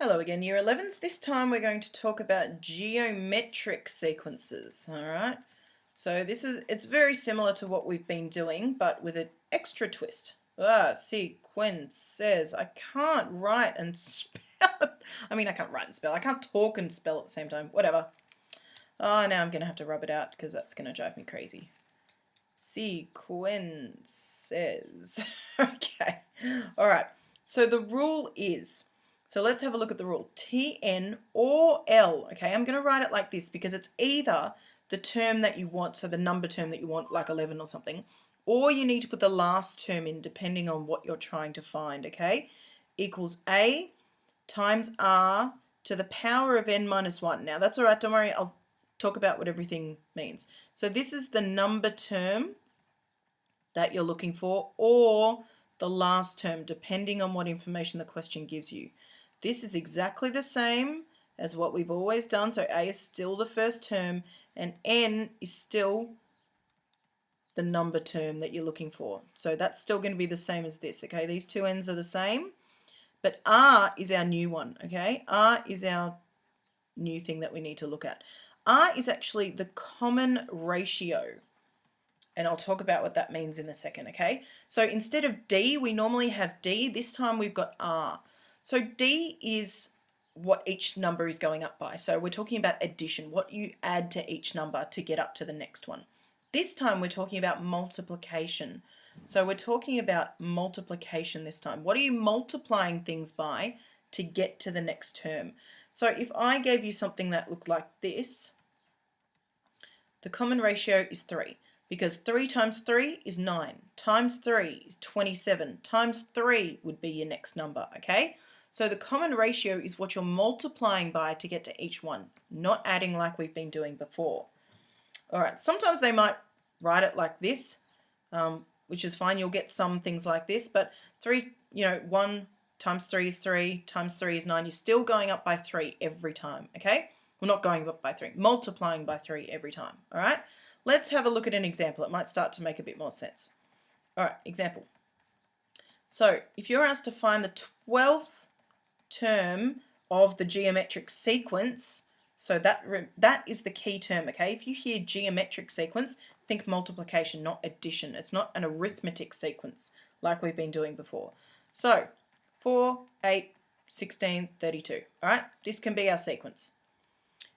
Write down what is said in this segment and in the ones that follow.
Hello again, Year 11s. This time we're going to talk about geometric sequences, alright? So it's very similar to what we've been doing, but with an extra twist. Sequences. I can't write and spell. I can't write and spell. I can't talk and spell at the same time. Whatever. Oh, now I'm going to have to rub it out because that's going to drive me crazy. Sequences. Okay. Alright. So the rule is... So let's have a look at the rule. TN or L. Okay, I'm going to write it like this because it's either the term that you want, so the number term that you want, like 11 or something, or you need to put the last term in depending on what you're trying to find, okay? Equals A times R to the power of n minus 1. Now that's all right, don't worry, I'll talk about what everything means. So this is the number term that you're looking for, or the last term, depending on what information the question gives you. This is exactly the same as what we've always done. So A is still the first term and N is still the number term that you're looking for. So that's still going to be the same as this, okay? These two N's are the same, but R is our new one, okay? R is our new thing that we need to look at. R is actually the common ratio. And I'll talk about what that means in a second, okay? So instead of D, we normally have D. This time we've got R. So D is what each number is going up by. So we're talking about addition, what you add to each number to get up to the next one. This time we're talking about multiplication. So we're talking about multiplication this time. What are you multiplying things by to get to the next term? So if I gave you something that looked like this, the common ratio is 3. Because 3 times 3 is 9, times 3 is 27, times 3 would be your next number, okay? So the common ratio is what you're multiplying by to get to each one, not adding like we've been doing before. All right, sometimes they might write it like this, which is fine. You'll get some things like this, but 1 times 3 is 3, times 3 is 9. You're still going up by 3 every time, okay? Well, not going up by 3, multiplying by 3 every time, all right? Let's have a look at an example. It might start to make a bit more sense. All right, example. So if you're asked to find the 12th term of the geometric sequence, so that is the key term, okay? If you hear geometric sequence, think multiplication, not addition. It's not an arithmetic sequence like we've been doing before. So 4, 8, 16, 32. All right, this can be our sequence.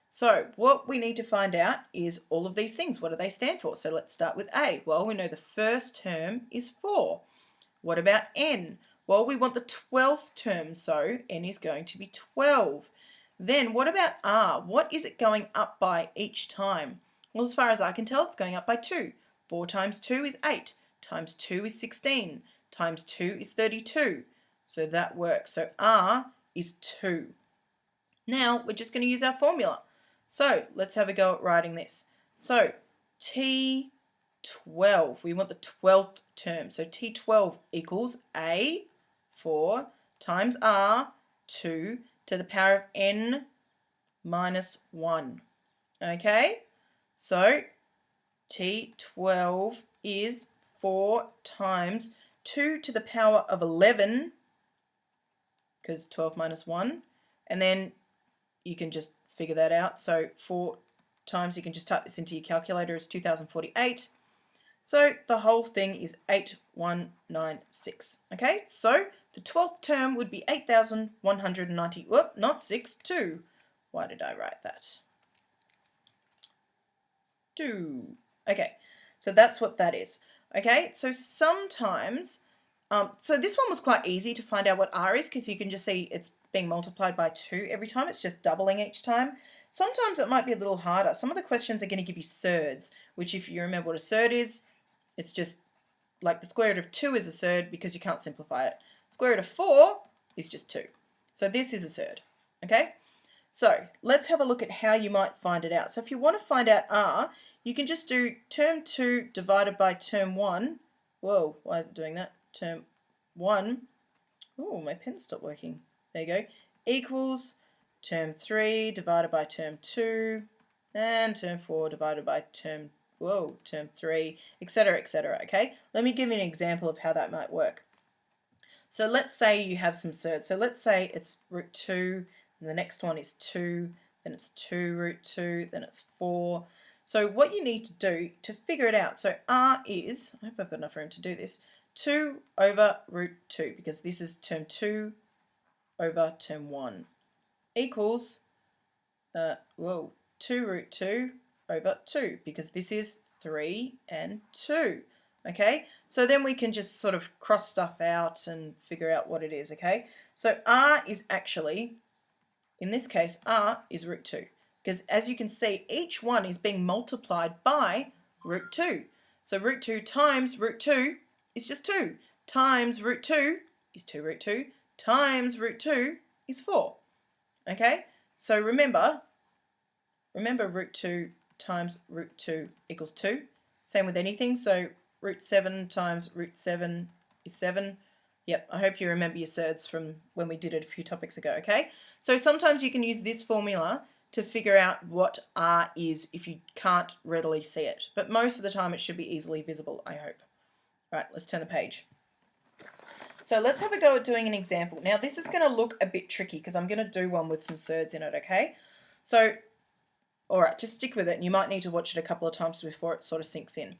So what we need to find out is all of these things. What do they stand for? So let's start with A. Well, we know the first term is 4. What about N? Well, we want the 12th term, so N is going to be 12. Then what about R? What is it going up by each time? Well, as far as I can tell, it's going up by 2. 4 times 2 is 8, times 2 is 16, times 2 is 32. So that works. So R is 2. Now we're just going to use our formula. So let's have a go at writing this. So T12, we want the 12th term. So T12 equals A, 4, times R, 2, to the power of N minus 1. Okay, so T12 is 4 times 2 to the power of 11, because 12 minus 1, and then you can just figure that out. So 4 times, you can just type this into your calculator, is 2048. So the whole thing is 8196. Okay, so the 12th term would be 8190. Whoop, not 6, 2. Why did I write that? 2. Okay, so that's what that is. Okay, so sometimes, so this one was quite easy to find out what R is because you can just see it's being multiplied by 2 every time. It's just doubling each time. Sometimes it might be a little harder. Some of the questions are going to give you surds, which if you remember what a surd is, it's just like the square root of 2 is a surd because you can't simplify it. Square root of 4 is just 2. So this is a surd, okay? So let's have a look at how you might find it out. So if you want to find out R, you can just do term 2 divided by term 1. Whoa, why is it doing that? Term 1. Oh, my pen stopped working. There you go. Equals term 3 divided by term 2 and term 4 divided by term 3, etc., etc. Okay, let me give you an example of how that might work. So let's say you have some surds. So let's say it's root 2, and the next one is 2, then it's 2 root 2, then it's 4. So what you need to do to figure it out, so r is, I hope I've got enough room to do this, 2 over root 2, because this is term 2 over term 1, equals, 2 root 2 over 2, because this is 3 and 2. Okay, so then we can just sort of cross stuff out and figure out what it is, okay? So r is actually, in this case, r is root 2, because as you can see, each one is being multiplied by root 2. So root 2 times root 2 is just 2, times root 2 is 2 root 2, times root 2 is 4, okay? So remember root 2 times root 2 equals 2. Same with anything, so root 7 times root 7 is 7. Yep, I hope you remember your surds from when we did it a few topics ago, okay? So sometimes you can use this formula to figure out what r is if you can't readily see it. But most of the time it should be easily visible, I hope. All right, let's turn the page. So let's have a go at doing an example. Now this is going to look a bit tricky because I'm going to do one with some surds in it, okay? So, all right, just stick with it, and you might need to watch it a couple of times before it sort of sinks in.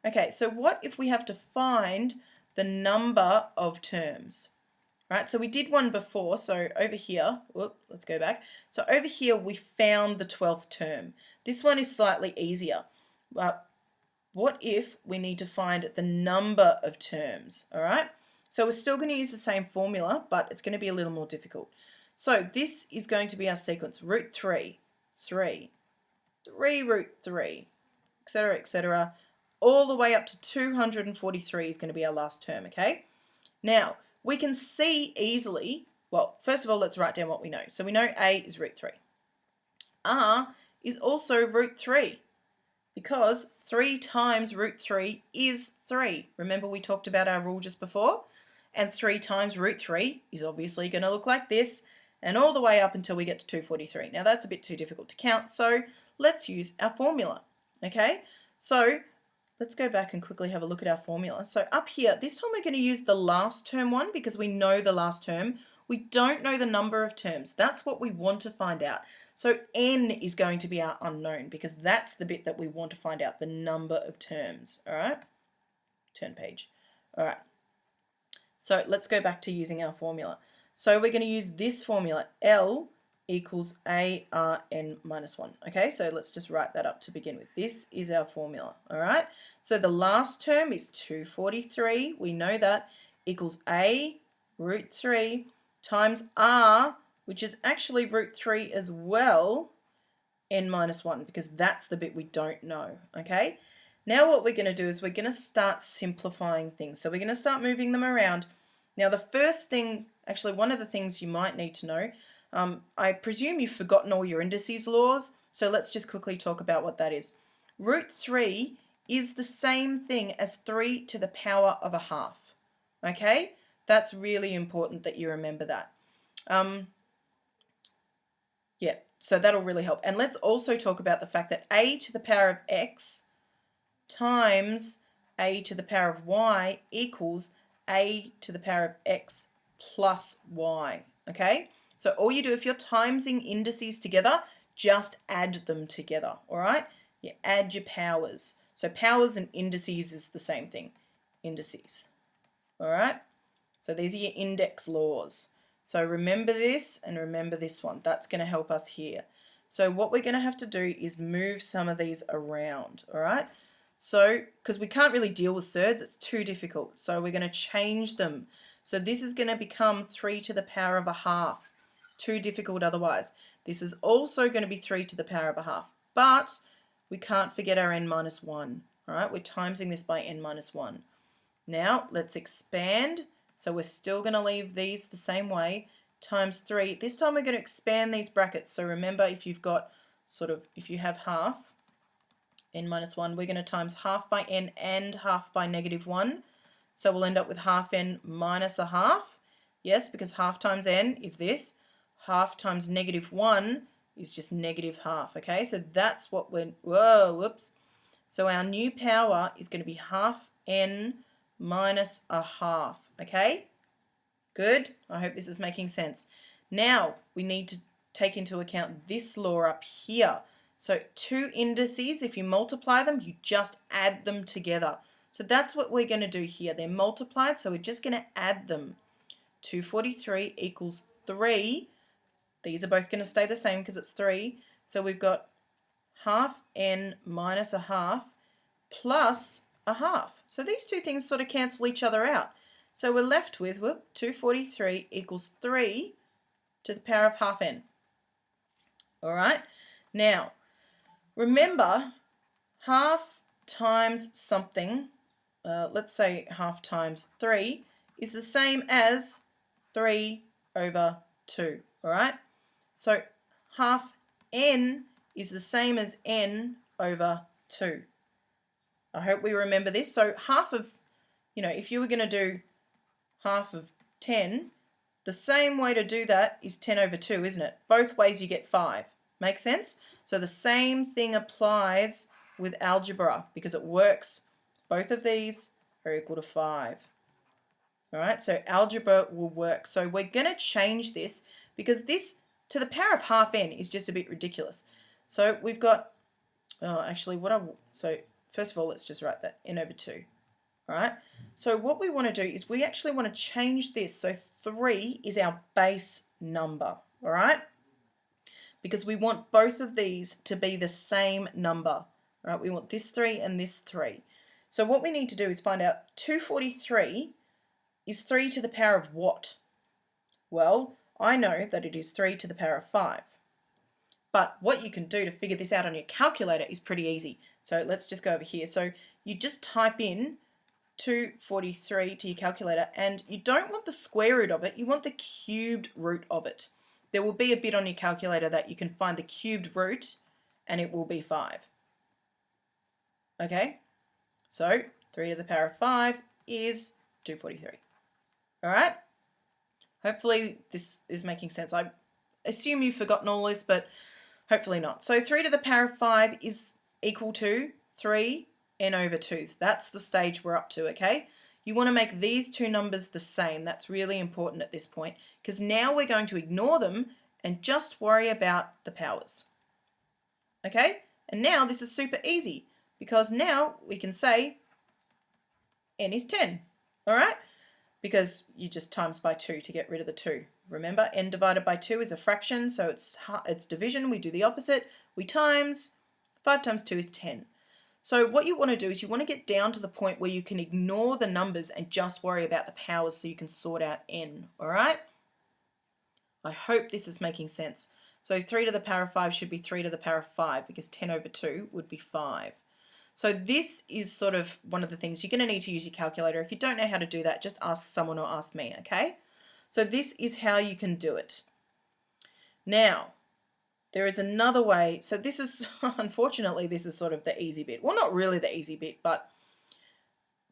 Okay, so what if we have to find the number of terms? Right, so we did one before, so over here, let's go back. So over here we found the 12th term. This one is slightly easier. But what if we need to find the number of terms, all right? So we're still going to use the same formula, but it's going to be a little more difficult. So this is going to be our sequence, root 3, 3, 3 root 3, etc., all the way up to 243 is going to be our last term, okay? Now, we can see easily, well, first of all, let's write down what we know. So we know A is root 3. R is also root 3 because 3 times root 3 is 3. Remember we talked about our rule just before? And 3 times root 3 is obviously going to look like this, and all the way up until we get to 243. Now that's a bit too difficult to count, so let's use our formula, okay? So let's go back and quickly have a look at our formula. So up here, this time we're going to use the last term one because we know the last term. We don't know the number of terms. That's what we want to find out. So n is going to be our unknown because that's the bit that we want to find out, the number of terms, all right? Turn page. All right. So let's go back to using our formula. So we're going to use this formula, L equals ARN minus 1. Okay, so let's just write that up to begin with. This is our formula, all right? So the last term is 243, we know that, equals A root 3 times R, which is actually root 3 as well, n minus 1, because that's the bit we don't know, okay? Now what we're going to do is we're going to start simplifying things. So we're going to start moving them around. Now the first thing, actually one of the things you might need to know, I presume you've forgotten all your indices laws, so let's just quickly talk about what that is. Root 3 is the same thing as 3 to the power of a half, okay? That's really important that you remember that. Yeah, so that'll really help. And let's also talk about the fact that a to the power of x times a to the power of y equals a to the power of x plus y, okay? So all you do, if you're timesing indices together, just add them together, all right? You add your powers. So powers and indices is the same thing, indices, all right? So these are your index laws. So remember this and remember this one. That's going to help us here. So what we're going to have to do is move some of these around, all right? So, because we can't really deal with surds, it's too difficult. So we're going to change them. So this is going to become 3 to the power of a half. Too difficult otherwise. This is also going to be 3 to the power of a half. But we can't forget our n minus 1. All right, we're timesing this by n minus 1. Now let's expand. So we're still going to leave these the same way, times 3. This time we're going to expand these brackets. So remember, if you've got if you have half, n minus 1, we're going to times half by n and half by negative 1. So we'll end up with half n minus a half. Yes, because half times n is this. Half times negative 1 is just negative half, okay? So that's what we're, whoops. So our new power is going to be half n minus a half, okay? Good? I hope this is making sense. Now we need to take into account this law up here. So two indices, if you multiply them, you just add them together. So that's what we're going to do here. They're multiplied, so we're just going to add them. 243 equals 3. These are both going to stay the same because it's 3. So we've got half n minus a half plus a half. So these two things sort of cancel each other out. So we're left with 243 equals 3 to the power of half n. All right. Now, remember, half times something, let's say half times 3, is the same as 3 over 2. All right. So half n is the same as n over 2. I hope we remember this. So half of, if you were going to do half of 10, the same way to do that is 10 over 2, isn't it? Both ways you get 5. Make sense? So the same thing applies with algebra because it works. Both of these are equal to 5. All right, so algebra will work. So we're going to change this because this to the power of half n is just a bit ridiculous. So we've got, so first of all, let's just write that n over 2. All right, so what we want to do is we actually want to change this. So 3 is our base number, all right? Because we want both of these to be the same number, all right? We want this 3 and this 3. So what we need to do is find out 243 is 3 to the power of what? Well, I know that it is 3 to the power of 5. But what you can do to figure this out on your calculator is pretty easy. So let's just go over here. So you just type in 243 to your calculator, and you don't want the square root of it, you want the cubed root of it. There will be a bit on your calculator that you can find the cubed root, and it will be 5. Okay, so 3 to the power of 5 is 243. All right, hopefully this is making sense. I assume you've forgotten all this, but hopefully not. So 3 to the power of 5 is equal to 3 n over 2. That's the stage we're up to, okay? You want to make these two numbers the same. That's really important at this point because now we're going to ignore them and just worry about the powers. Okay? And now this is super easy because now we can say n is 10, all right? Because you just times by 2 to get rid of the 2. Remember, n divided by 2 is a fraction, so it's division. We do the opposite. We times. 5 times 2 is 10. So what you want to do is you want to get down to the point where you can ignore the numbers and just worry about the powers so you can sort out n, all right? I hope this is making sense. So 3 to the power of 5 should be 3 to the power of 5 because 10 over 2 would be 5. So this is sort of one of the things you're going to need to use your calculator. If you don't know how to do that, just ask someone or ask me, okay? So this is how you can do it. Now, there is another way. So this is, unfortunately, this is sort of the easy bit. Well, not really the easy bit, but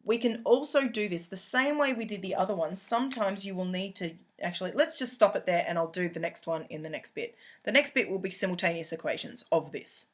we can also do this the same way we did the other one. Sometimes you will need to, actually, let's just stop it there and I'll do the next one in the next bit. The next bit will be simultaneous equations of this.